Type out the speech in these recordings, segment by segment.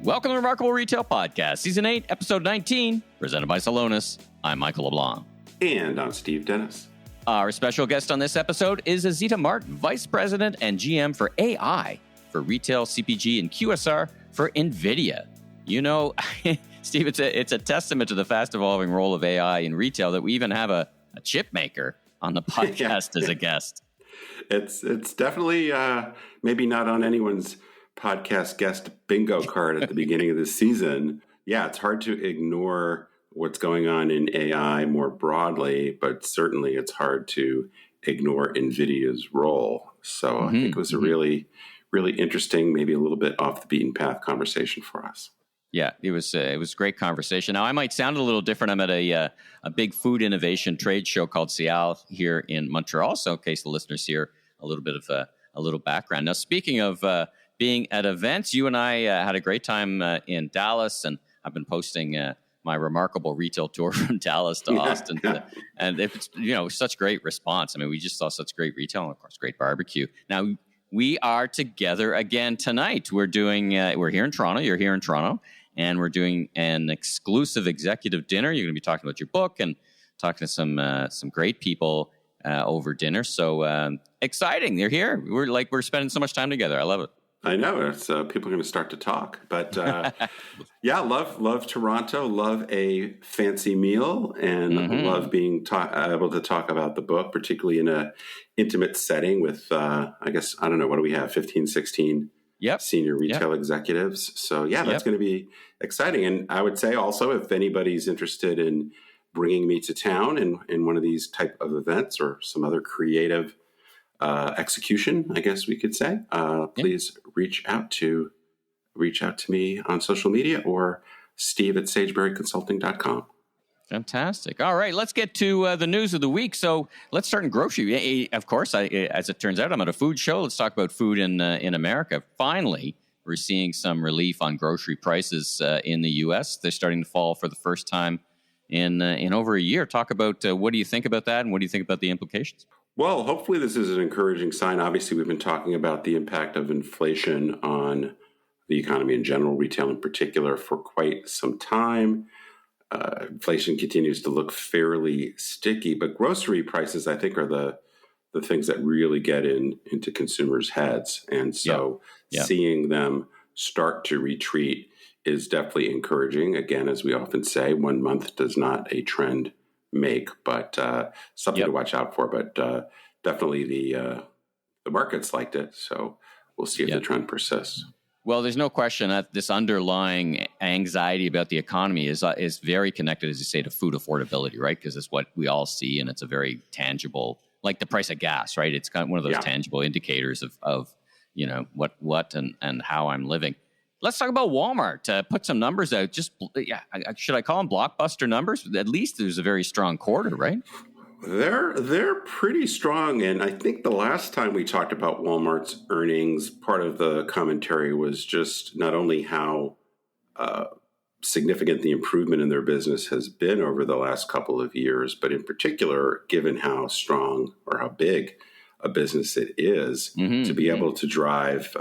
Welcome to the Remarkable Retail Podcast, Season 8, Episode 19, presented by Salonis. I'm Michael LeBlanc. And I'm Steve Dennis. Our special guest on this episode is Azita Martin, Vice President and GM for AI for Retail, CPG, and QSR for NVIDIA. You know, Steve, it's a testament to the fast-evolving role of AI in retail that we even have a chip maker on the podcast as a guest. It's definitely maybe not on anyone's podcast guest bingo card at the beginning of this season. Yeah, it's hard to ignore what's going on in AI more broadly, but certainly it's hard to ignore NVIDIA's role. So I think it was a really, really interesting, maybe a little bit off the beaten path conversation for us. Yeah, it was a great conversation. Now, I might sound a little different. I'm at a big food innovation trade show called Cial here in Montreal. So in case the listeners hear a little bit of a little background. Now, speaking of being at events, you and I had a great time in Dallas, and I've been posting my remarkable retail tour from Dallas to Austin, and it's such great response. I mean, we just saw such great retail, and of course, great barbecue. Now we are together again tonight. We're doing. We're here in Toronto. You're here in Toronto, and we're doing an exclusive executive dinner. You're going to be talking about your book and talking to some great people over dinner. So exciting! They're here. We're spending so much time together. I love it. I know it's people are going to start to talk, but yeah, love Toronto, love a fancy meal, and love being able to talk about the book, particularly in a intimate setting with I don't know, what do we have, 15, 16 senior retail executives. So yeah, that's going to be exciting. And I would say also, if anybody's interested in bringing me to town in one of these type of events or some other creative execution, I guess we could say, please reach out to me on social media or steve@sageberryconsulting.com. Fantastic. All right, let's get to the news of the week. So let's start in grocery. Of course, as it turns out, I'm at a food show. Let's talk about food in America. Finally, we're seeing some relief on grocery prices in the U.S. They're starting to fall for the first time in over a year. Talk about what do you think about that, and what do you think about the implications? Well, hopefully this is an encouraging sign. Obviously, we've been talking about the impact of inflation on the economy in general, retail in particular, for quite some time. Inflation continues to look fairly sticky, but grocery prices, I think, are the things that really get into consumers' heads. And so seeing them start to retreat is definitely encouraging. Again, as we often say, 1 month does not a trend make, but something to watch out for. But definitely the markets liked it, so we'll see if the trend persists. Well, there's no question that this underlying anxiety about the economy is very connected, as you say, to food affordability, right? Because it's what we all see, and it's a very tangible, like the price of gas, right? It's kind of one of those tangible indicators of what and how I'm living. Let's talk about Walmart. Put some numbers out. Should I call them blockbuster numbers? At least there's a very strong quarter, right? They're pretty strong, and I think the last time we talked about Walmart's earnings, part of the commentary was just not only how significant the improvement in their business has been over the last couple of years, but in particular, given how strong or how big a business it is, to be able to drive.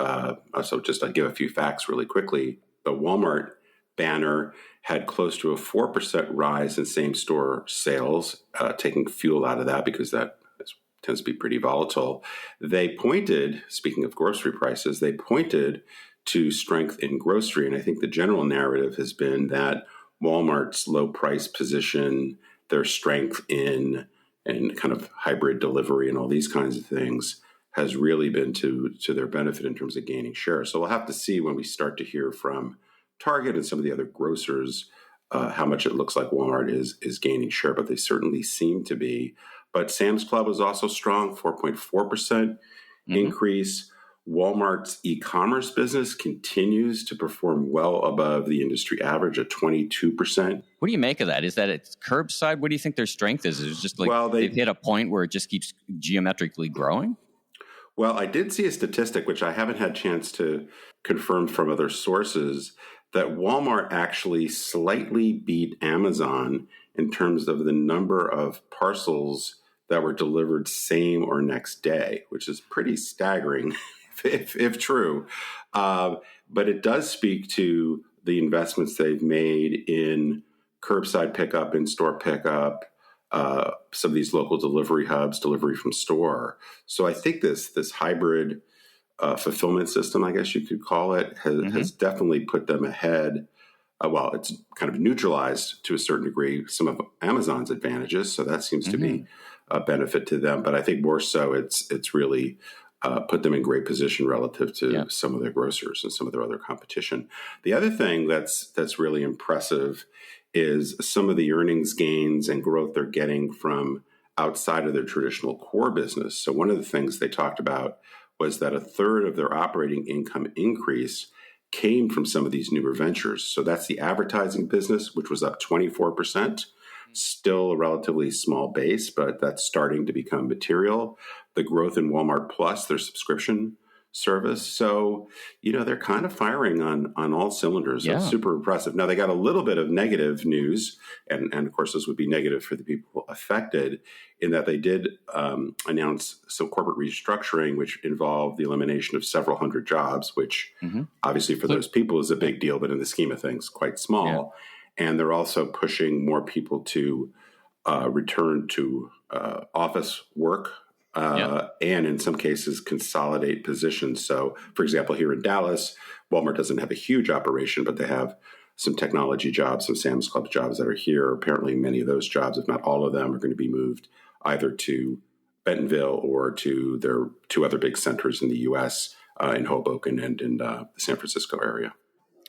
So just I'll give a few facts really quickly. The Walmart banner had close to a 4% rise in same-store sales, taking fuel out of that because that tends to be pretty volatile. They pointed, speaking of grocery prices, they pointed to strength in grocery. And I think the general narrative has been that Walmart's low price position, their strength in and kind of hybrid delivery and all these kinds of things has really been to their benefit in terms of gaining share. So we'll have to see when we start to hear from Target and some of the other grocers how much it looks like Walmart is gaining share, but they certainly seem to be. But Sam's Club was also strong, 4.4% increase. Walmart's e-commerce business continues to perform well above the industry average at 22%. What do you make of that? Is that it's curbside? What do you think their strength is? Is it just like they've hit a point where it just keeps geometrically growing? Well, I did see a statistic, which I haven't had a chance to confirm from other sources, that Walmart actually slightly beat Amazon in terms of the number of parcels that were delivered same or next day, which is pretty staggering if true. But it does speak to the investments they've made in curbside pickup, in-store pickup, some of these local delivery hubs, delivery from store. So I think this hybrid fulfillment system, I guess you could call it, has definitely put them ahead. Well, it's kind of neutralized to a certain degree some of Amazon's advantages. So that seems to be a benefit to them. But I think more so it's really put them in great position relative to some of their grocers and some of their other competition. The other thing that's really impressive is some of the earnings gains and growth they're getting from outside of their traditional core business. So one of the things they talked about was that a third of their operating income increase came from some of these newer ventures. So that's the advertising business, which was up 24%, still a relatively small base, but that's starting to become material. The growth in Walmart Plus, their subscription service. So, they're kind of firing on all cylinders. So it's super impressive. Now, they got a little bit of negative news, and of course, this would be negative for the people affected, in that they did announce some corporate restructuring, which involved the elimination of several hundred jobs, which obviously for those people is a big deal, but in the scheme of things, quite small. Yeah. And they're also pushing more people to return to office work, and in some cases consolidate positions. So, for example, here in Dallas, Walmart doesn't have a huge operation, but they have some technology jobs, some Sam's Club jobs that are here. Apparently, many of those jobs, if not all of them, are going to be moved either to Bentonville or to their two other big centers in the U.S., in Hoboken and in the San Francisco area.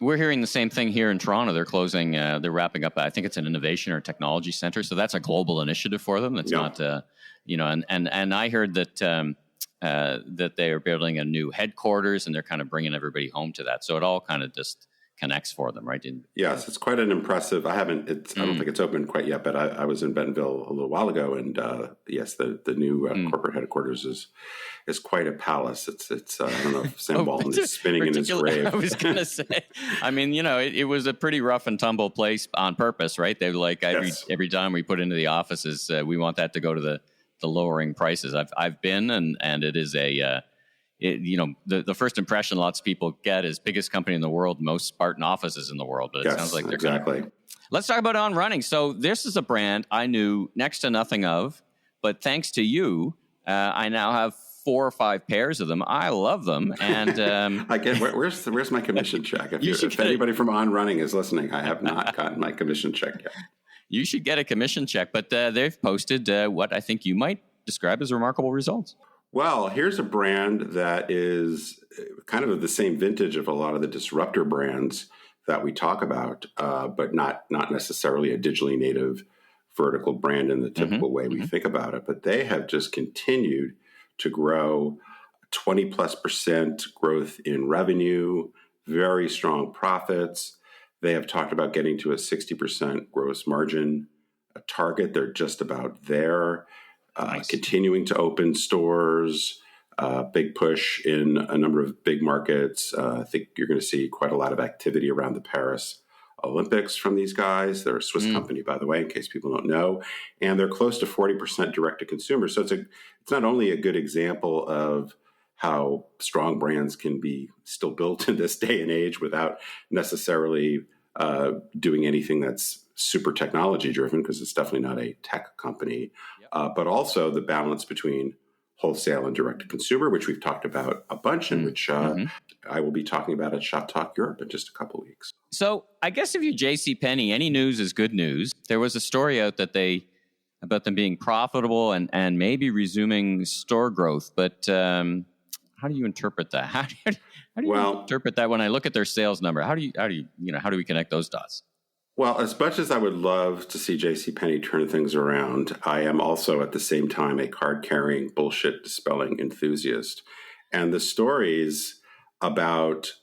We're hearing the same thing here in Toronto. They're closing, they're wrapping up, I think it's an innovation or technology center. So that's a global initiative for them. It's not, and I heard that that they are building a new headquarters and they're kind of bringing everybody home to that. So it all kind of just connects for them, right? Yes, it's quite an impressive. I don't think it's open quite yet, but I was in Bentonville a little while ago, and yes, the new corporate headquarters is quite a palace. It's I don't know if Sam Walton is spinning in his grave. I was going to say, I mean, it was a pretty rough and tumble place on purpose, right? They were like every time we put into the offices, we want that to go to the lowering prices. I've been, and it is the first impression lots of people get is biggest company in the world, most Spartan offices in the world. But it sounds like they're exactly. Let's talk about On Running. So this is a brand I knew next to nothing of, but thanks to you, I now have 4 or 5 pairs of them. I love them. And where's my commission check? If anybody from On Running is listening, I have not gotten my commission check yet. You should get a commission check, but they've posted what I think you might describe as remarkable results. Well, here's a brand that is kind of the same vintage of a lot of the disruptor brands that we talk about, but not necessarily a digitally native vertical brand in the typical way we think about it. But they have just continued to grow 20+% growth in revenue, very strong profits. They have talked about getting to a 60% gross margin target. They're just about there. Nice. Continuing to open stores, big push in a number of big markets. I think you're going to see quite a lot of activity around the Paris Olympics from these guys. They're a Swiss company, by the way, in case people don't know. And they're close to 40% direct to consumer. So it's not only a good example of how strong brands can be still built in this day and age without necessarily doing anything that's super technology driven, because it's definitely not a tech company, but also the balance between wholesale and direct to consumer, which we've talked about a bunch, and which I will be talking about at Shop Talk Europe in just a couple of weeks. So I guess if you're Penney, any news is good news. There was a story out that about them being profitable and maybe resuming store growth, but how do you interpret that? How do you interpret that when I look at their sales number? How do we connect those dots? Well, as much as I would love to see JCPenney turn things around, I am also at the same time a card-carrying, bullshit-dispelling enthusiast. And the stories about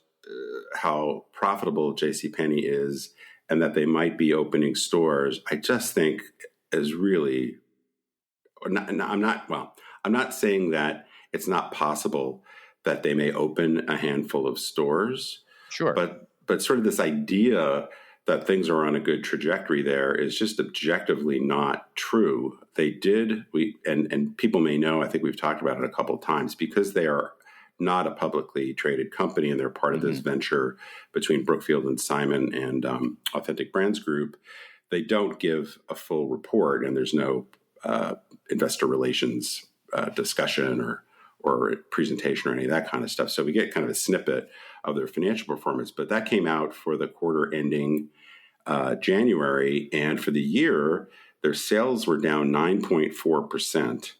how profitable JCPenney is and that they might be opening stores, I just think is really I'm not saying that it's not possible that they may open a handful of stores. Sure. But sort of this idea that things are on a good trajectory there is just objectively not true. They did, and people may know, I think we've talked about it a couple of times, because they are not a publicly traded company, and they're part of this venture between Brookfield and Simon and Authentic Brands Group. They don't give a full report, and there's no investor relations discussion or presentation or any of that kind of stuff. So we get kind of a snippet of their financial performance. But that came out for the quarter ending January, and for the year, their sales were down 9.4%,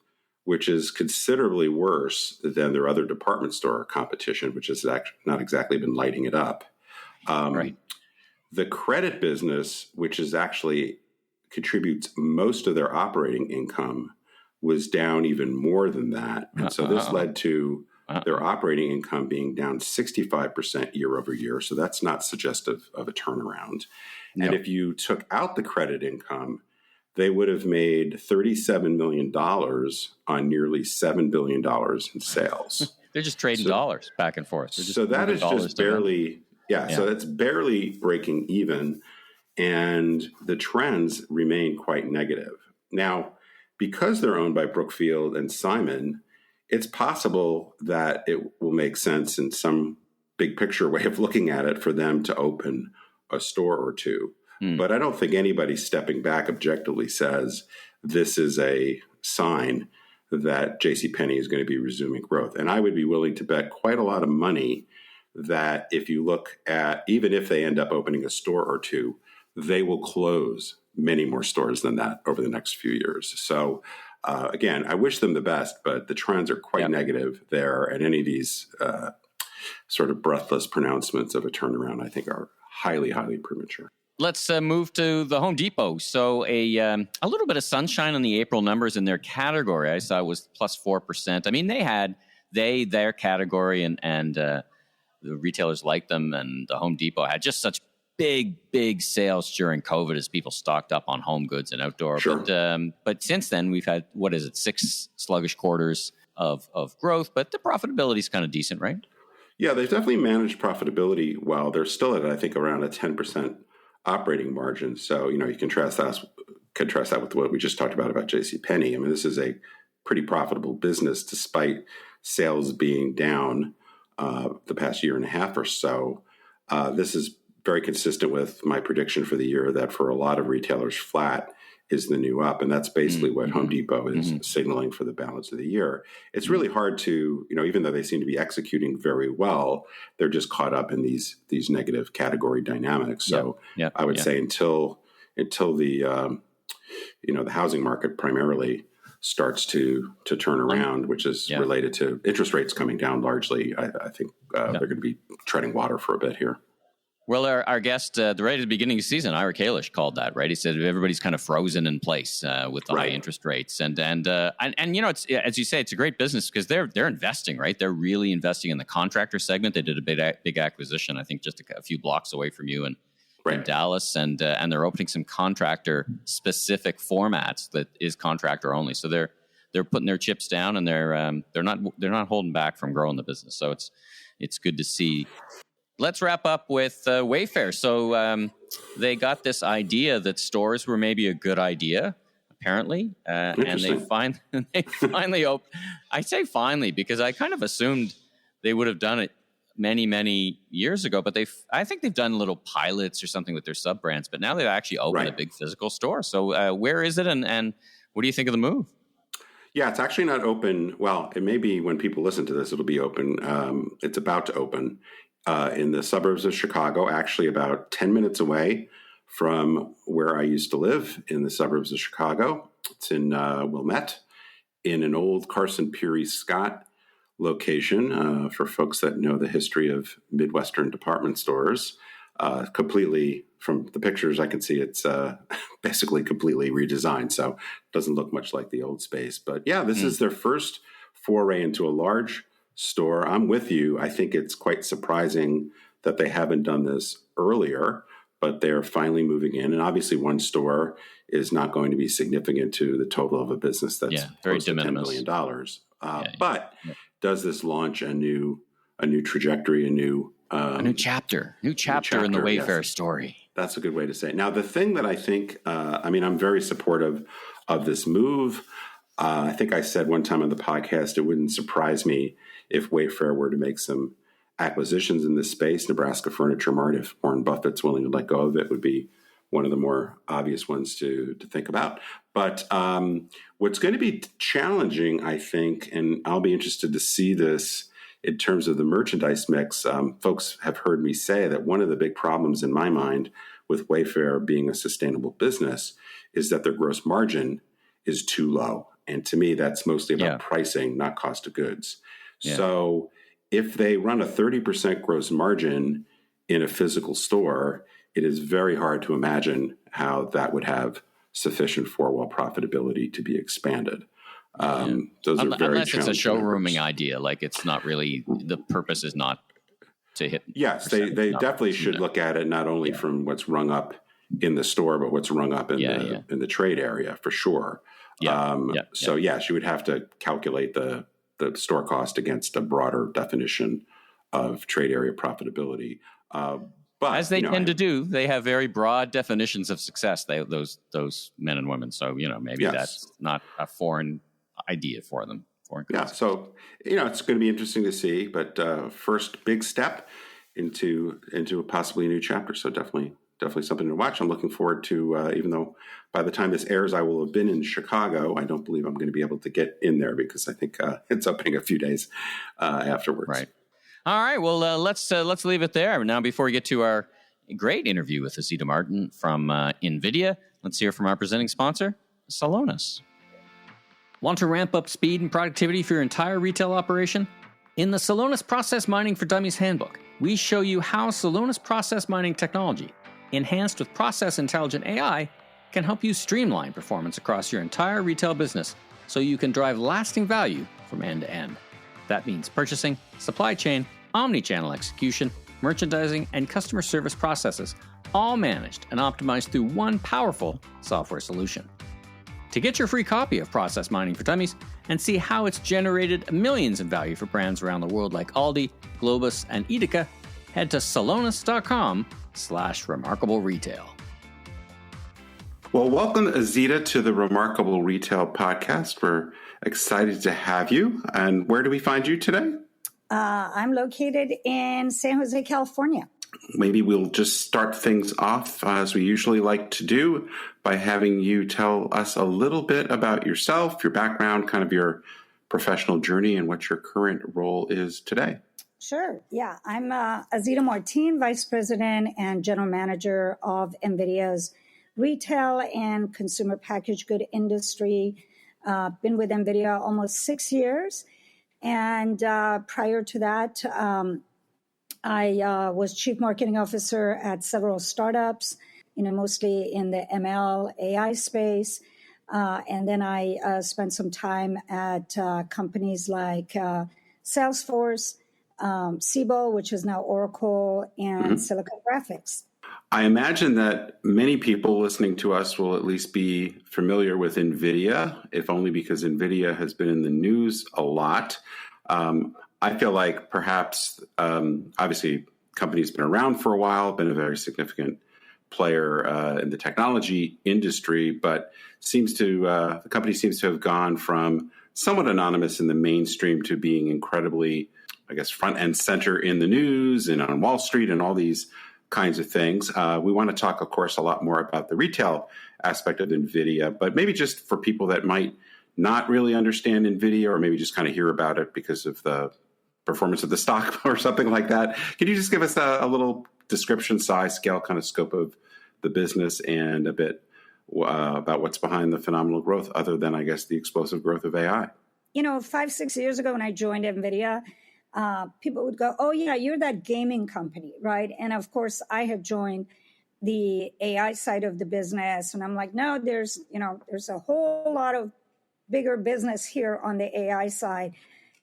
which is considerably worse than their other department store competition, which has not exactly been lighting it up. Right. The credit business, which is actually contributes most of their operating income, was down even more than that. And so this led to their operating income being down 65% year over year. So that's not suggestive of a turnaround. No. And if you took out the credit income, they would have made $37 million on nearly $7 billion in sales. They're just trading dollars back and forth. So that is just barely, so that's barely breaking even. And the trends remain quite negative. Now, because they're owned by Brookfield and Simon, it's possible that it will make sense in some big picture way of looking at it for them to open a store or two. But I don't think anybody stepping back objectively says this is a sign that JCPenney is going to be resuming growth. And I would be willing to bet quite a lot of money that if you look at, even if they end up opening a store or two, they will close many more stores than that over the next few years. So again, I wish them the best, but the trends are quite negative there. And any of these sort of breathless pronouncements of a turnaround, I think, are highly, highly premature. Let's move to the Home Depot. So a little bit of sunshine on the April numbers in their category. I saw it was plus 4%. I mean, their category and the retailers liked them, and the Home Depot had just such big sales during COVID as people stocked up on home goods and outdoor. Sure. But since then, we've had, 6 sluggish quarters of growth, but the profitability is kind of decent, right? Yeah, they've definitely managed profitability well. They're still at, I think, around a 10% operating margin. So, you contrast that with what we just talked about JCPenney. I mean, this is a pretty profitable business despite sales being down the past year and a half or so. This is very consistent with my prediction for the year that for a lot of retailers, flat is the new up. And that's basically what Home Depot is signaling for the balance of the year. It's really hard to, even though they seem to be executing very well, they're just caught up in these negative category dynamics. So I would say until the, the housing market primarily starts to turn around, which is related to interest rates coming down largely, I think they're going to be treading water for a bit here. Well, our guest, right at the beginning of the season, Ira Kalish called that, right? He said everybody's kind of frozen in place with the high interest rates, and it's, as you say, it's a great business because they're investing, right? They're really investing in the contractor segment. They did a big acquisition, I think, just a few blocks away from you in Dallas, and they're opening some contractor specific formats that is contractor only. So they're putting their chips down, and they're not holding back from growing the business. So it's good to see. Let's wrap up with Wayfair. So they got this idea that stores were maybe a good idea, apparently, and they finally opened. I say finally because I kind of assumed they would have done it many years ago, but I think they've done little pilots or something with their sub brands. But now they've actually opened a big physical store. So where is it, and what do you think of the move? Yeah, it's actually not open. Well, it may be when people listen to this, it'll be open. It's about to open. In the suburbs of Chicago, actually about 10 minutes away from where I used to live in the suburbs of Chicago. It's in Wilmette, in an old Carson Peary Scott location for folks that know the history of Midwestern department stores. Completely, from the pictures I can see, it's basically completely redesigned. So it doesn't look much like the old space. But yeah, this is their first foray into a large store. I'm with you. I think it's quite surprising that they haven't done this earlier, but they're finally moving in. And obviously one store is not going to be significant to the total of a business that's very close to $10 billion. But does this launch a new trajectory, a new chapter in the Wayfair story? That's a good way to say it. Now, the thing that I think, I'm very supportive of this move. I think I said one time on the podcast, it wouldn't surprise me if Wayfair were to make some acquisitions in this space. Nebraska Furniture Mart, if Warren Buffett's willing to let go of it, would be one of the more obvious ones to think about. But what's going to be challenging, I think, and I'll be interested to see this in terms of the merchandise mix, folks have heard me say that one of the big problems in my mind with Wayfair being a sustainable business is that their gross margin is too low. And to me, that's mostly about pricing, not cost of goods. Yeah. So if they run a 30% gross margin in a physical store, it is very hard to imagine how that would have sufficient four-wall profitability to be expanded. Those are very unless it's a showrooming idea, like it's not really, the purpose is not to hit. Yes, they definitely should look at it not only from what's rung up in the store, but what's rung up in the trade area for sure. So yes, you would have to calculate the store cost against a broader definition of trade area profitability. But as they tend to do, they have very broad definitions of success. Those men and women. So maybe that's not a foreign idea for them. So it's going to be interesting to see. But first big step into a possibly a new chapter. So definitely something to watch. I'm looking forward to. Even though by the time this airs, I will have been in Chicago. I don't believe I'm going to be able to get in there because I think it's opening a few days afterwards. Right. All right. Well, let's leave it there. Now, before we get to our great interview with Azita Martin from NVIDIA, let's hear from our presenting sponsor, Celonis. Want to ramp up speed and productivity for your entire retail operation? In the Celonis Process Mining for Dummies Handbook, we show you how Celonis process mining technology, enhanced with process intelligent AI, can help you streamline performance across your entire retail business so you can drive lasting value from end to end. That means purchasing, supply chain, omni-channel execution, merchandising, and customer service processes, all managed and optimized through one powerful software solution. To get your free copy of Process Mining for Dummies and see how it's generated millions in value for brands around the world like Aldi, Globus, and Edeka, head to celonis.com/remarkable retail. Well, welcome, Azita, to the Remarkable Retail Podcast. We're excited to have you. And where do we find you today? I'm located in San Jose, California. Maybe we'll just start things off, as we usually like to do, by having you tell us a little bit about yourself, your background, kind of your professional journey, and what your current role is today. Sure. Yeah. I'm Azita Martin, Vice President and General Manager of NVIDIA's retail and consumer packaged good industry. Been with NVIDIA almost 6 years. And prior to that, I was Chief Marketing Officer at several startups, mostly in the ML AI space. And then I spent some time at companies like Salesforce, Siebel, which is now Oracle, and Silicon Graphics. I imagine that many people listening to us will at least be familiar with NVIDIA, if only because NVIDIA has been in the news a lot. I feel like perhaps, obviously, company's been around for a while, been a very significant player in the technology industry, but the company seems to have gone from somewhat anonymous in the mainstream to being incredibly, I guess, front and center in the news and on Wall Street and all these kinds of things. We want to talk, of course, a lot more about the retail aspect of NVIDIA, but maybe just for people that might not really understand NVIDIA or maybe just kind of hear about it because of the performance of the stock or something like that. Can you just give us a little description, size, scale, kind of scope of the business and a bit about what's behind the phenomenal growth other than, I guess, the explosive growth of AI? 5-6 years ago when I joined NVIDIA, people would go, oh, yeah, you're that gaming company, right? And of course, I had joined the AI side of the business. And I'm like, no, there's a whole lot of bigger business here on the AI side.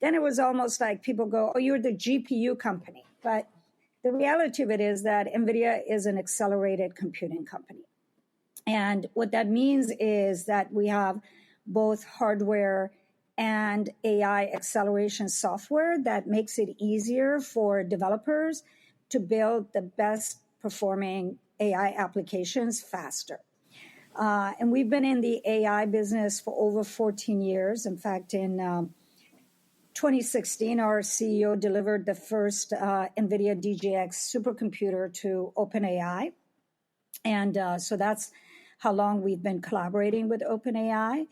Then it was almost like people go, oh, you're the GPU company. But the reality of it is that NVIDIA is an accelerated computing company. And what that means is that we have both hardware and AI acceleration software that makes it easier for developers to build the best performing AI applications faster. And we've been in the AI business for over 14 years. In fact, in 2016, our CEO delivered the first NVIDIA DGX supercomputer to OpenAI. And so that's how long we've been collaborating with OpenAI.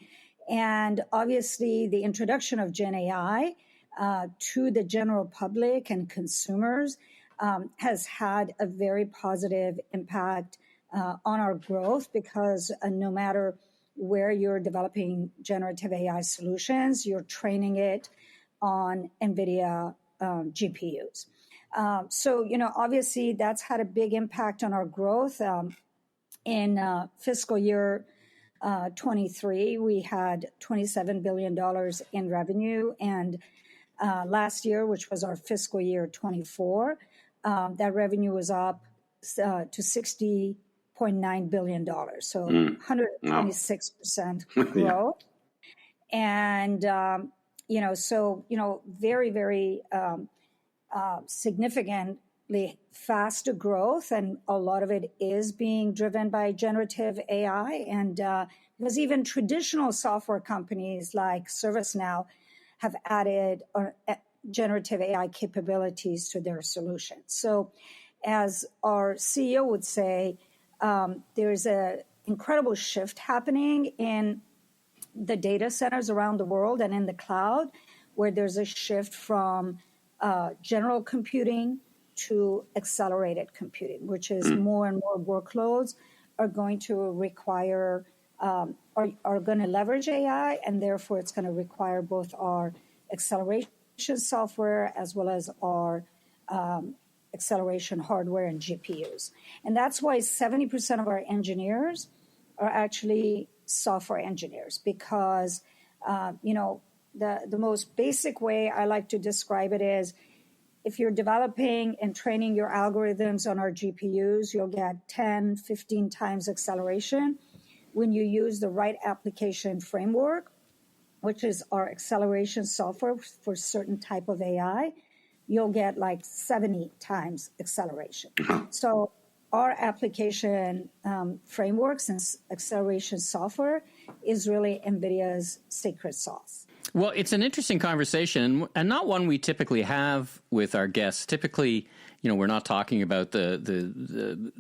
And obviously, the introduction of GenAI to the general public and consumers has had a very positive impact on our growth, because no matter where you're developing generative AI solutions, you're training it on NVIDIA GPUs. So, obviously that's had a big impact on our growth. In fiscal year 23, we had $27 billion in revenue. And last year, which was our fiscal year 24, that revenue was up to $60.9 billion. So 126% growth. Yeah. And, very, very significantly faster growth. And a lot of it is being driven by generative AI. And because even traditional software companies like ServiceNow have added generative AI capabilities to their solutions. So as our CEO would say, there's an incredible shift happening in the data centers around the world and in the cloud, where there's a shift from general computing to accelerated computing, which is more and more workloads are going to require, are going to leverage AI, and therefore it's going to require both our acceleration software as well as our acceleration hardware and GPUs. And that's why 70% of our engineers are actually software engineers, because, the most basic way I like to describe it is, if you're developing and training your algorithms on our GPUs, you'll get 10, 15 times acceleration. When you use the right application framework, which is our acceleration software for certain type of AI, you'll get like 70 times acceleration. So our application frameworks and acceleration software is really NVIDIA's secret sauce. Well, it's an interesting conversation, and not one we typically have with our guests. Typically, we're not talking about the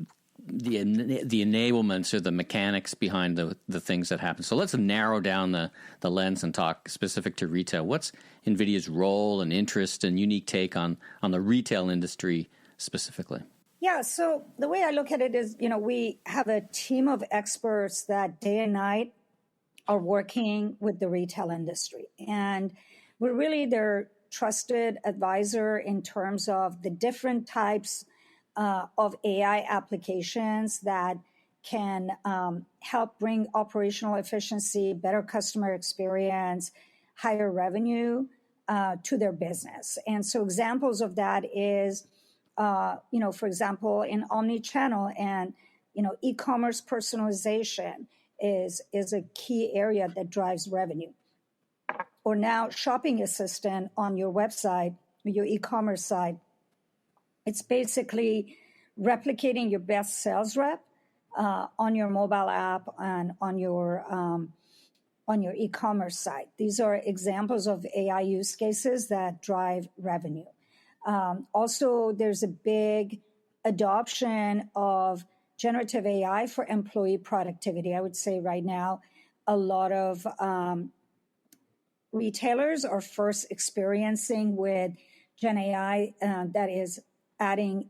enablements or the mechanics behind the things that happen. So let's narrow down the lens and talk specific to retail. What's NVIDIA's role and interest and unique take on the retail industry specifically? Yeah, so the way I look at it is, we have a team of experts that day and night are working with the retail industry. And we're really their trusted advisor in terms of the different types of AI applications that can help bring operational efficiency, better customer experience, higher revenue to their business. And so examples of that is, for example, in omnichannel and, e-commerce personalization is a key area that drives revenue. Or now shopping assistant on your website, your e-commerce site. It's basically replicating your best sales rep on your mobile app and on your e-commerce site. These are examples of AI use cases that drive revenue. Also, there's a big adoption of generative AI for employee productivity. I would say right now, a lot of retailers are first experiencing with GenAI that is adding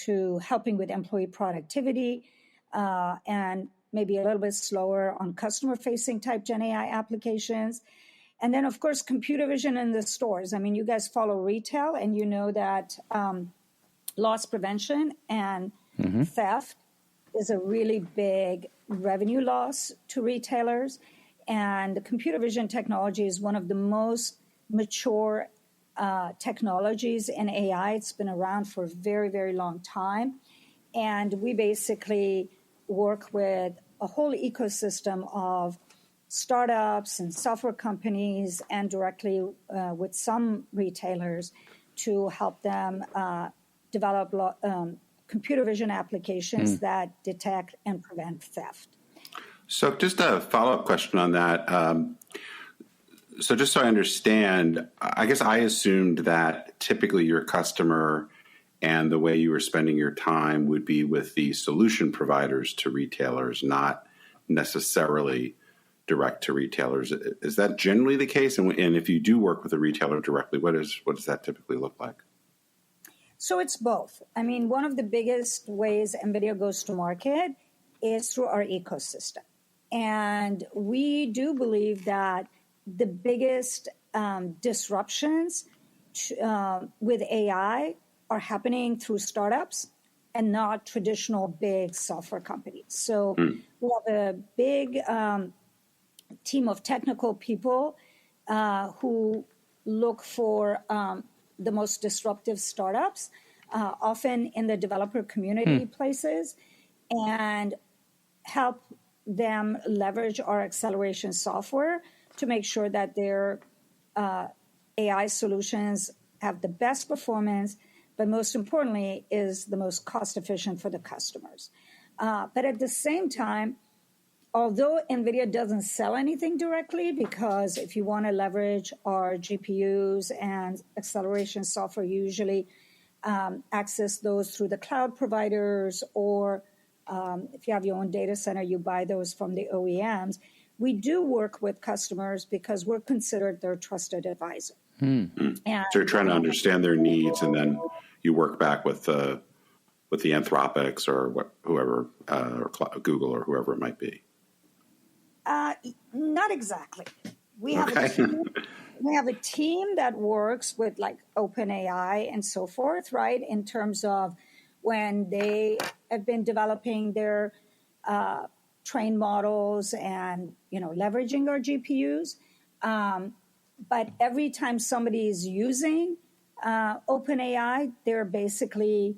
to helping with employee productivity and maybe a little bit slower on customer-facing type GenAI applications. And then, of course, computer vision in the stores. I mean, you guys follow retail, and you know that loss prevention and theft is a really big revenue loss to retailers. And computer vision technology is one of the most mature technologies in AI. It's been around for a very, very long time. And we basically work with a whole ecosystem of startups and software companies and directly with some retailers to help them develop computer vision applications that detect and prevent theft. So just a follow-up question on that. So just so I understand, I guess I assumed that typically your customer and the way you were spending your time would be with the solution providers to retailers, not necessarily direct to retailers. Is that generally the case? And if you do work with a retailer directly, what does that typically look like? So it's both. I mean, one of the biggest ways NVIDIA goes to market is through our ecosystem. And we do believe that the biggest disruptions with AI are happening through startups and not traditional big software companies. So we have a big team of technical people who look for the most disruptive startups, often in the developer community places, and help them leverage our acceleration software to make sure that their AI solutions have the best performance, but most importantly, is the most cost efficient for the customers. But at the same time, although NVIDIA doesn't sell anything directly, because if you want to leverage our GPUs and acceleration software, you usually access those through the cloud providers, or if you have your own data center, you buy those from the OEMs. We do work with customers because we're considered their trusted advisor. And, so you're trying to understand their needs, and then you work back with the Anthropics or whoever, or Google or whoever it might be. Not exactly. We have a team that works with like OpenAI and so forth, right? In terms of when they have been developing their trained models and leveraging our GPUs. But every time somebody is using OpenAI, they're basically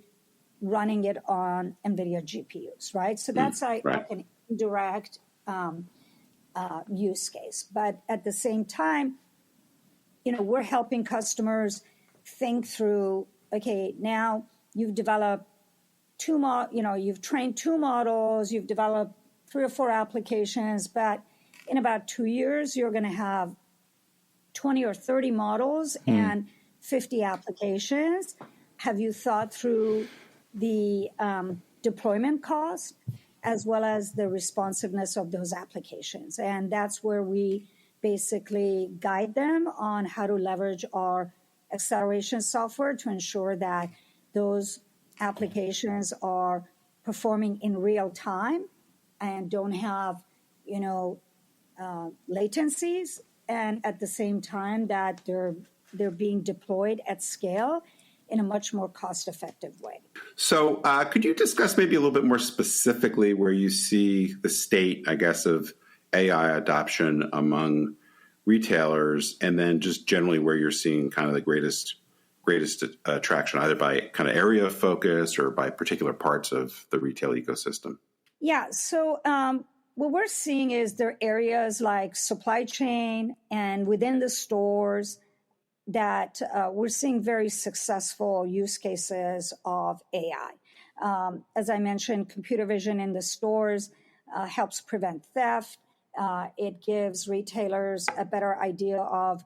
running it on NVIDIA GPUs, right? So that's like an indirect use case. But at the same time, we're helping customers think through, okay, now you've developed you've trained 2 models, you've developed 3 or 4 applications, but in about 2 years, you're going to have 20 or 30 models and 50 applications. Have you thought through the deployment cost as well as the responsiveness of those applications? And that's where we basically guide them on how to leverage our acceleration software to ensure that those applications are performing in real time and don't have, latencies, and at the same time that they're being deployed at scale in a much more cost-effective way. So could you discuss maybe a little bit more specifically where you see the state, I guess, of AI adoption among retailers, and then just generally where you're seeing kind of the greatest traction, either by kind of area of focus or by particular parts of the retail ecosystem? Yeah, so what we're seeing is there are areas like supply chain and within the stores that we're seeing very successful use cases of AI. As I mentioned, computer vision in the stores helps prevent theft. It gives retailers a better idea of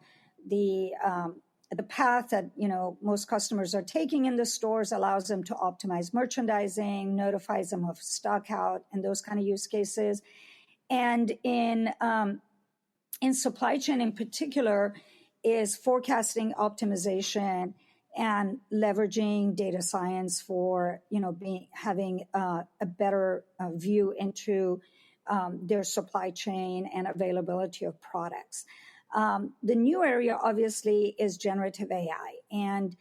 the path that most customers are taking in the stores, allows them to optimize merchandising, notifies them of stock out, and those kind of use cases. And in supply chain in particular, is forecasting optimization and leveraging data science for having a better view into their supply chain and availability of products. The new area, obviously, is generative AI. And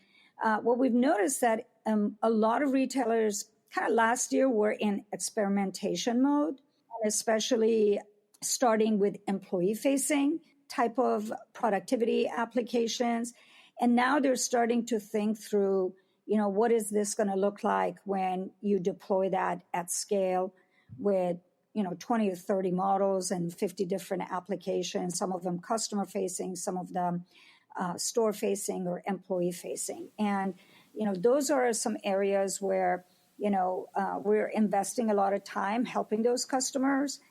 what we've noticed that a lot of retailers kind of last year were in experimentation mode, especially starting with employee-facing type of productivity applications. And now they're starting to think through, what is this going to look like when you deploy that at scale with 20 or 30 models and 50 different applications, some of them customer facing, some of them store facing or employee facing. And, those are some areas where, we're investing a lot of time helping those customers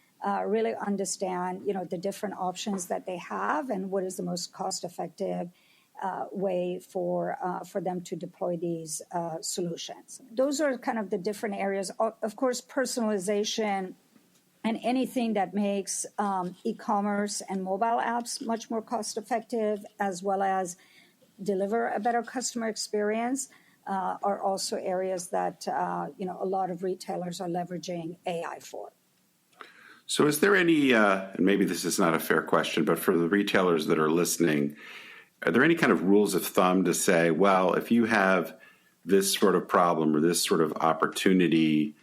really understand, the different options that they have and what is the most cost-effective way for them to deploy these solutions. Those are kind of the different areas. Of course, personalization and anything that makes e-commerce and mobile apps much more cost-effective, as well as deliver a better customer experience, are also areas that a lot of retailers are leveraging AI for. So is there any, and maybe this is not a fair question, but for the retailers that are listening, are there any kind of rules of thumb to say, well, if you have this sort of problem or this sort of opportunity,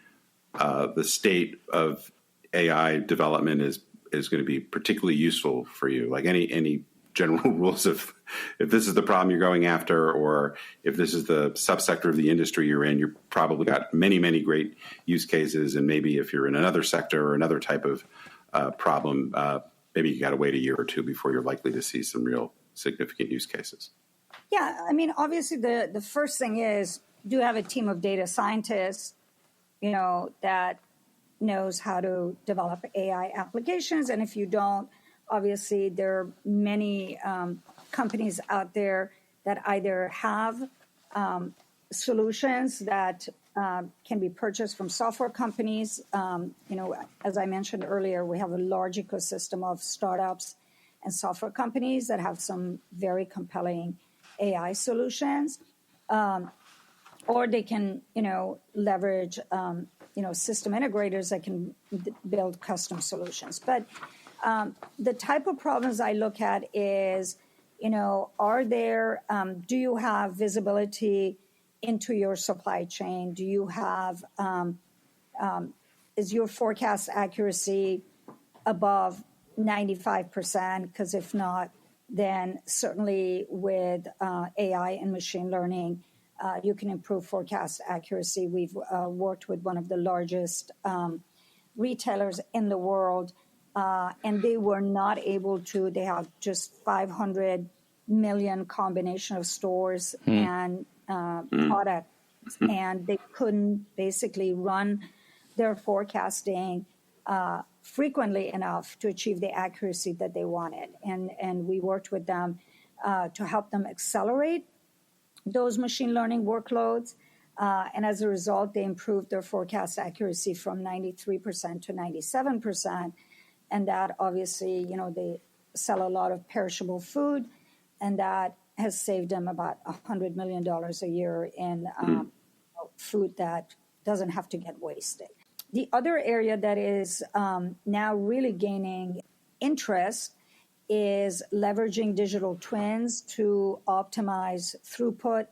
the state of AI development is going to be particularly useful for you? Like any general rules of, if this is the problem you're going after, or if this is the subsector of the industry you're in, you've probably got many, many great use cases. And maybe if you're in another sector or another type of problem, maybe you got to wait a year or two before you're likely to see some real significant use cases. Yeah, I mean, obviously the first thing is, do you have a team of data scientists, that knows how to develop AI applications? And if you don't, obviously, there are many companies out there that either have solutions that can be purchased from software companies. As I mentioned earlier, we have a large ecosystem of startups and software companies that have some very compelling AI solutions. Or they can, leverage, system integrators that can build custom solutions. But the type of problems I look at is, do you have visibility into your supply chain? Do you have, is your forecast accuracy above 95%? Because if not, then certainly with AI and machine learning, you can improve forecast accuracy. We've worked with one of the largest retailers in the world, and they were not able to. They have just 500 million combination of stores and products, and they couldn't basically run their forecasting frequently enough to achieve the accuracy that they wanted. And we worked with them to help them accelerate those machine learning workloads. And as a result, they improved their forecast accuracy from 93% to 97%. And that obviously, they sell a lot of perishable food, and that has saved them about $100 million a year in food that doesn't have to get wasted. The other area that is now really gaining interest is leveraging digital twins to optimize throughput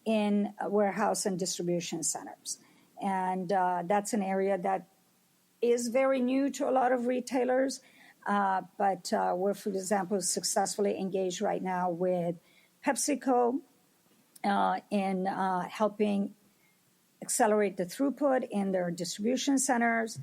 in warehouse and distribution centers. And that's an area that is very new to a lot of retailers, but we're, for example, successfully engaged right now with PepsiCo in helping accelerate the throughput in their distribution centers.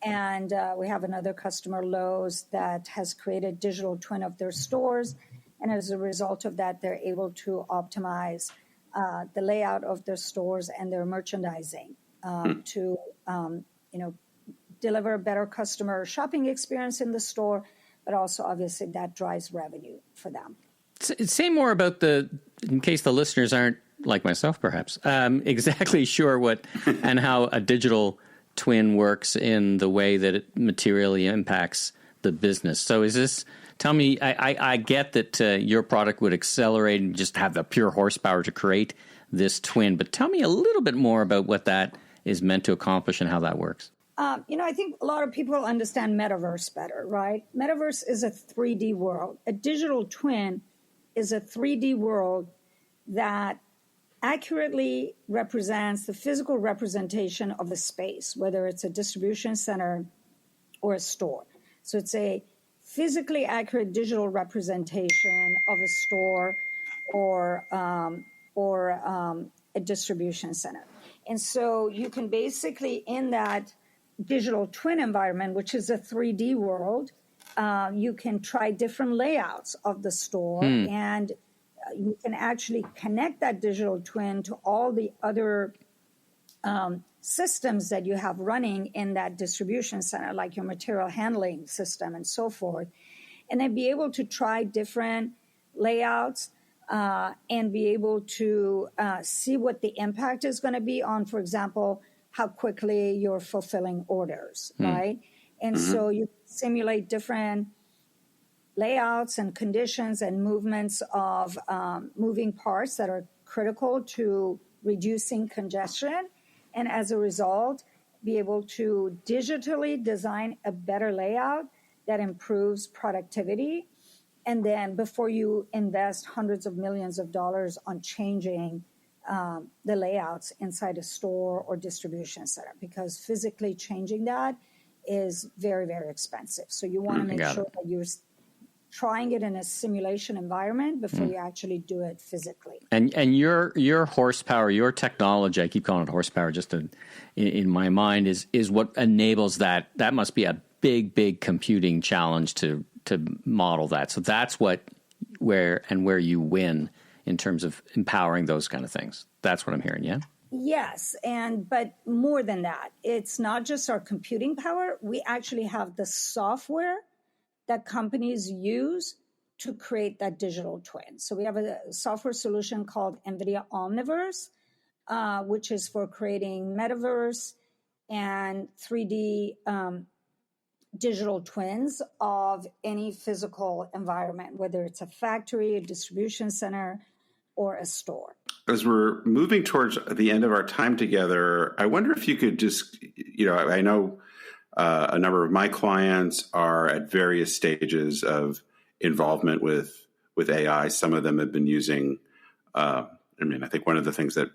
And we have another customer, Lowe's, that has created digital twin of their stores. And as a result of that, they're able to optimize the layout of their stores and their merchandising to, deliver a better customer shopping experience in the store, but also obviously that drives revenue for them. Say more about in case the listeners aren't like myself, perhaps, exactly sure what and how a digital twin works in the way that it materially impacts the business. So is this, tell me, I get that your product would accelerate and just have the pure horsepower to create this twin, but tell me a little bit more about what that is meant to accomplish and how that works. I think a lot of people understand metaverse better, right? Metaverse is a 3D world. A digital twin is a 3D world that accurately represents the physical representation of a space, whether it's a distribution center or a store. So it's a physically accurate digital representation of a store or a distribution center. And so you can basically, in that digital twin environment, which is a 3D world, you can try different layouts of the store, and you can actually connect that digital twin to all the other systems that you have running in that distribution center, like your material handling system and so forth, and then be able to try different layouts and be able to see what the impact is going to be on, for example, how quickly you're fulfilling orders, right? And so you simulate different layouts and conditions and movements of moving parts that are critical to reducing congestion. And as a result, be able to digitally design a better layout that improves productivity. And then before you invest hundreds of millions of dollars on changing the layouts inside a store or distribution center, because physically changing that is very, very expensive. So you want to make sure that you're trying it in a simulation environment before you actually do it physically. And your horsepower, your technology, I keep calling it horsepower just in my mind, is what enables that. That must be a big computing challenge to model that. So that's where you win in terms of empowering those kind of things. That's what I'm hearing, yeah? Yes, but more than that, it's not just our computing power. We actually have the software that companies use to create that digital twin. So we have a software solution called NVIDIA Omniverse, which is for creating metaverse and 3D digital twins of any physical environment, whether it's a factory, a distribution center, or a store. As we're moving towards the end of our time together, I wonder if you could just, I know a number of my clients are at various stages of involvement with AI. Some of them have been using, I think one of the things that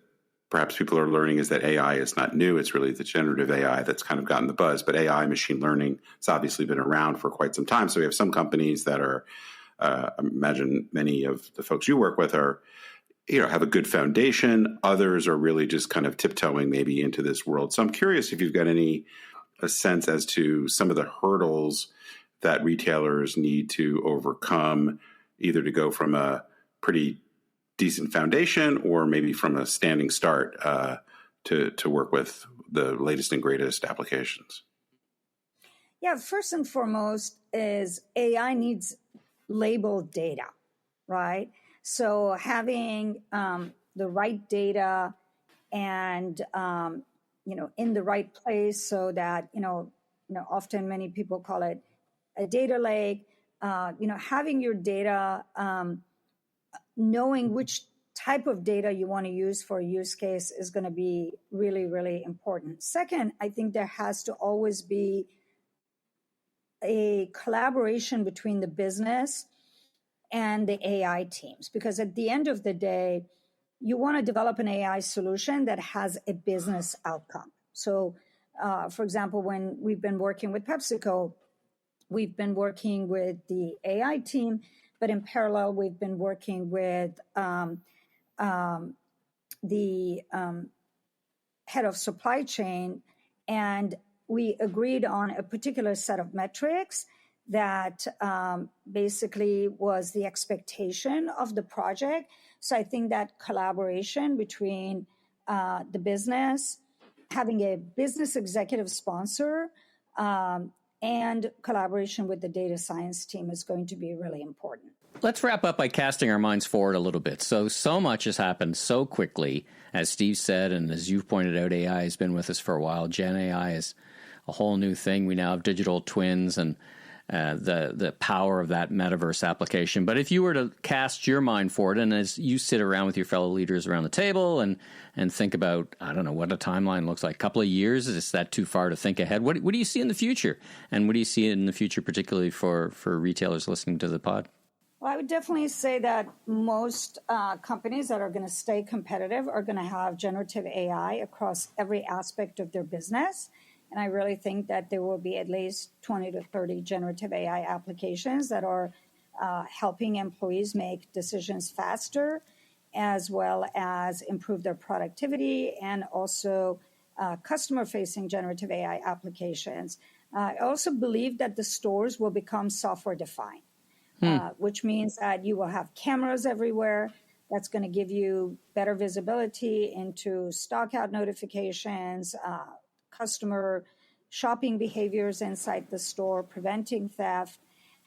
perhaps people are learning is that AI is not new. It's really the generative AI that's kind of gotten the buzz. But AI, machine learning, it's obviously been around for quite some time. So we have some companies that are, I imagine many of the folks you work with are, have a good foundation. Others are really just kind of tiptoeing maybe into this world. So I'm curious if you've got a sense as to some of the hurdles that retailers need to overcome, either to go from a pretty decent foundation or maybe from a standing start to work with the latest and greatest applications. Yeah, first and foremost is AI needs labeled data, right? So having the right data and in the right place, so that often many people call it a data lake. Having your data, knowing which type of data you want to use for a use case is going to be really, really important. Second, I think there has to always be a collaboration between the business and the AI teams, because at the end of the day, you want to develop an AI solution that has a business outcome. So, for example, when we've been working with PepsiCo, we've been working with the AI team, but in parallel, we've been working with the head of supply chain, and we agreed on a particular set of metrics that basically was the expectation of the project. So I think that collaboration between the business, having a business executive sponsor, and collaboration with the data science team is going to be really important. Let's wrap up by casting our minds forward a little bit. So much has happened so quickly. As Steve said, and as you've pointed out, AI has been with us for a while. GenAI is a whole new thing. We now have digital twins and the power of that metaverse application. But if you were to cast your mind forward, and as you sit around with your fellow leaders around the table and think about, I don't know, what a timeline looks like, a couple of years, is that too far to think ahead? What do you see in the future? And what do you see in the future, particularly for retailers listening to the pod? Well, I would definitely say that most companies that are going to stay competitive are going to have generative AI across every aspect of their business. And I really think that there will be at least 20 to 30 generative AI applications that are helping employees make decisions faster, as well as improve their productivity, and also customer-facing generative AI applications. I also believe that the stores will become software-defined, which means that you will have cameras everywhere. that's going to give you better visibility into stock out notifications, customer shopping behaviors inside the store, preventing theft,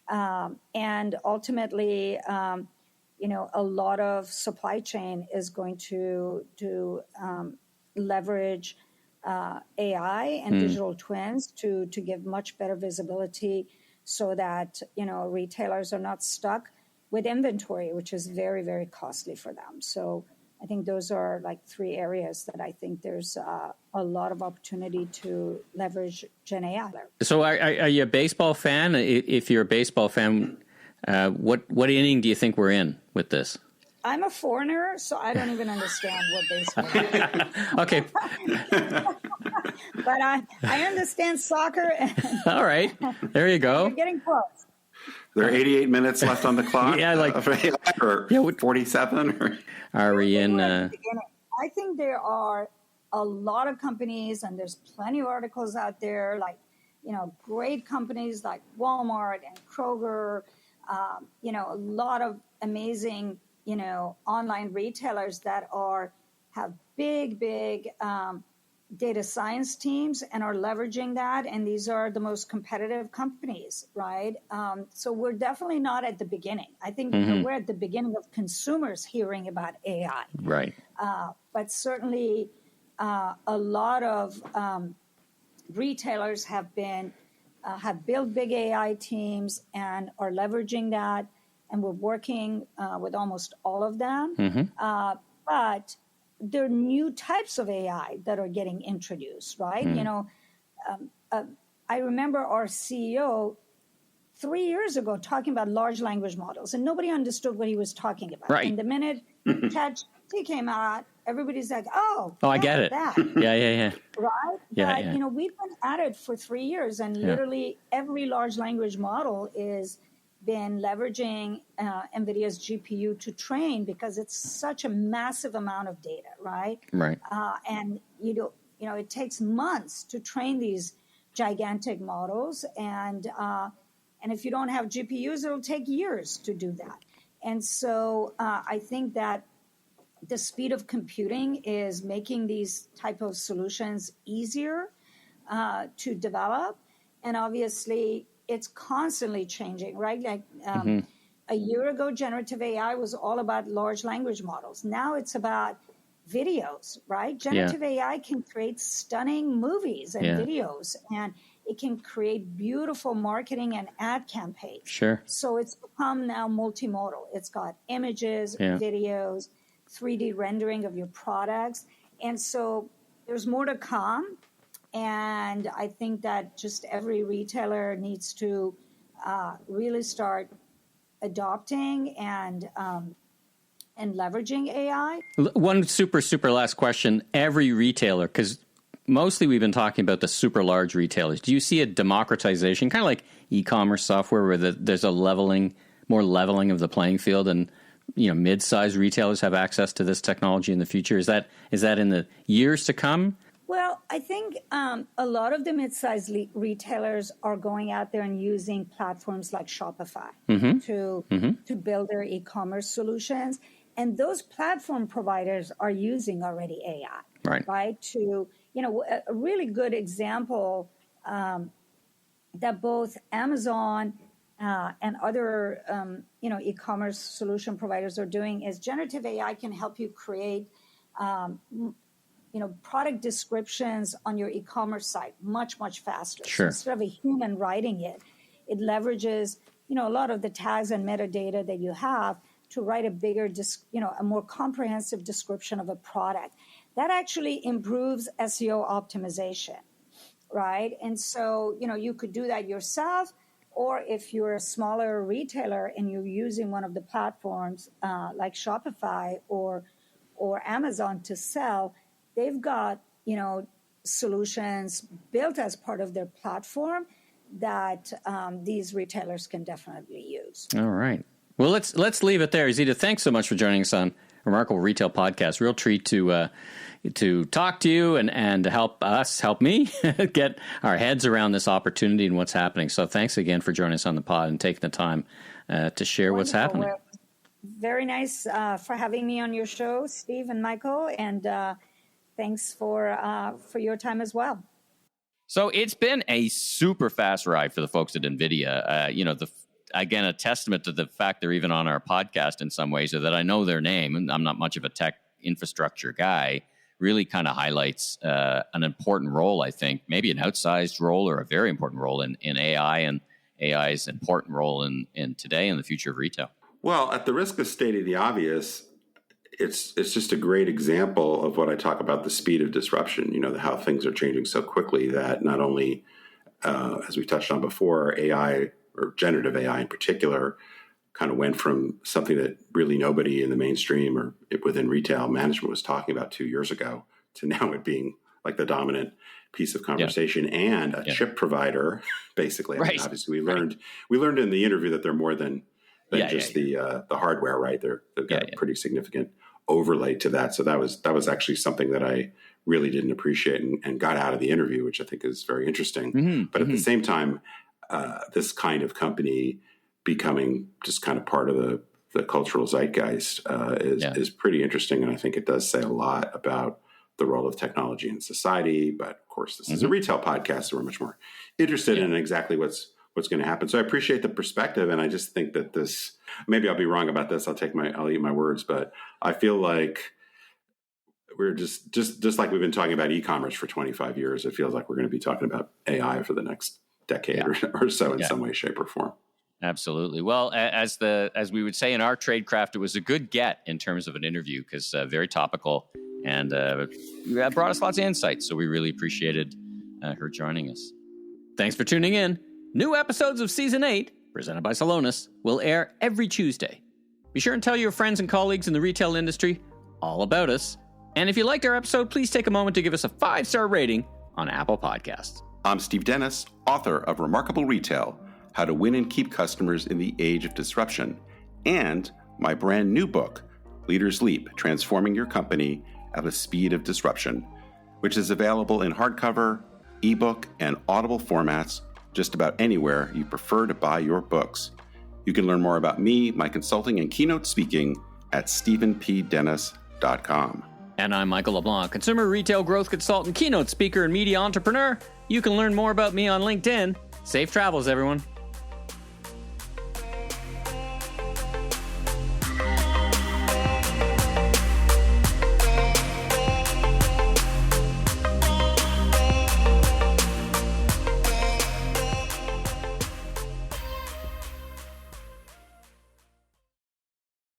and ultimately, a lot of supply chain is going to leverage AI and digital twins to give much better visibility so that, retailers are not stuck with inventory, which is very, very costly for them. So I think those are like 3 areas that I think there's a lot of opportunity to leverage GenAI. So are you a baseball fan? If you're a baseball fan, what inning do you think we're in with this? I'm a foreigner, so I don't even understand what baseball is. Okay. But I understand soccer. All right. There you go. You're getting close. There are 88 minutes left on the clock. Yeah, or 47. Or... Are we in? I think there are a lot of companies, and there's plenty of articles out there, like, great companies like Walmart and Kroger, a lot of amazing, online retailers that have big data science teams and are leveraging that. And these are the most competitive companies, right? So we're definitely not at the beginning. I think we're at the beginning of consumers hearing about AI. Right. But certainly a lot of retailers have built big AI teams and are leveraging that. And we're working with almost all of them. But there are new types of AI that are getting introduced, right? I remember our CEO 3 years ago talking about large language models, and nobody understood what he was talking about. Right. And the minute ChatGPT came out, everybody's like, oh, I get it. That. Yeah. Right? Yeah, but, we've been at it for 3 years, and literally every large language model is been leveraging NVIDIA's GPU to train because it's such a massive amount of data, right? Right. And it takes months to train these gigantic models, and if you don't have GPUs, it'll take years to do that. And so I think that the speed of computing is making these type of solutions easier to develop, and obviously it's constantly changing, right? Like a year ago, generative AI was all about large language models. Now it's about videos, right? Generative AI can create stunning movies and videos, and it can create beautiful marketing and ad campaigns. Sure. So it's become now multimodal. It's got images, videos, 3D rendering of your products. And so there's more to come. And I think that just every retailer needs to really start adopting and leveraging AI. One super last question. Every retailer, because mostly we've been talking about the super large retailers. Do you see a democratization, kind of like e-commerce software, where there's a more leveling of the playing field, and mid-sized retailers have access to this technology in the future? Is that in the years to come? Well, I think a lot of the mid-sized retailers are going out there and using platforms like Shopify to build their e-commerce solutions. And those platform providers are using already AI, right? To, a really good example that both Amazon and other, e-commerce solution providers are doing is generative AI can help you create product descriptions on your e-commerce site much faster. Sure. So instead of a human writing it, it leverages, a lot of the tags and metadata that you have to write a bigger, a more comprehensive description of a product. That actually improves SEO optimization, right? And so, you could do that yourself, or if you're a smaller retailer and you're using one of the platforms like Shopify or Amazon to sell, they've got, solutions built as part of their platform that these retailers can definitely use. All right. Well, let's leave it there. Azita, thanks so much for joining us on Remarkable Retail Podcast. Real treat to talk to you and help me get our heads around this opportunity and what's happening. So thanks again for joining us on the pod and taking the time to share what's happening. Very nice for having me on your show, Steve and Michael, and thanks for your time as well. So it's been a super fast ride for the folks at NVIDIA. Again, a testament to the fact they're even on our podcast in some ways, so that I know their name, and I'm not much of a tech infrastructure guy, really kind of highlights an important role, I think, maybe an outsized role or a very important role in AI, and AI's important role in today and the future of retail. Well, at the risk of stating the obvious, it's just a great example of what I talk about, the speed of disruption, how things are changing so quickly that not only, as we touched on before, AI or generative AI in particular kind of went from something that really nobody in the mainstream or within retail management was talking about 2 years ago to now it being like the dominant piece of conversation and a chip provider, basically. Right. I mean, obviously, we learned in the interview that they're more than just the hardware, right? They've got a pretty significant overlay to that. So that was actually something that I really didn't appreciate and got out of the interview, which I think is very interesting. But at the same time, this kind of company becoming just kind of part of the cultural zeitgeist is pretty interesting. And I think it does say a lot about the role of technology in society. But of course, this is a retail podcast, so we're much more interested in exactly what's going to happen. So I appreciate the perspective. And I just think that this, maybe I'll be wrong about this. I'll eat my words, but I feel like we're just like we've been talking about e-commerce for 25 years. It feels like we're going to be talking about AI for the next decade or so in some way, shape, or form. Absolutely. Well, as we would say in our trade craft, it was a good get in terms of an interview, because very topical and brought us lots of insights. So we really appreciated her joining us. Thanks for tuning in. New episodes of Season 8, presented by Celonis, will air every Tuesday. Be sure and tell your friends and colleagues in the retail industry all about us. And if you liked our episode, please take a moment to give us a 5-star rating on Apple Podcasts. I'm Steve Dennis, author of Remarkable Retail, How to Win and Keep Customers in the Age of Disruption, and my brand new book, Leaders Leap, Transforming Your Company at the Speed of Disruption, which is available in hardcover, ebook, and Audible formats just about anywhere you prefer to buy your books. You can learn more about me, my consulting, and keynote speaking at stephenpdennis.com. And I'm Michael LeBlanc, consumer retail growth consultant, keynote speaker, and media entrepreneur. You can learn more about me on LinkedIn. Safe travels, everyone.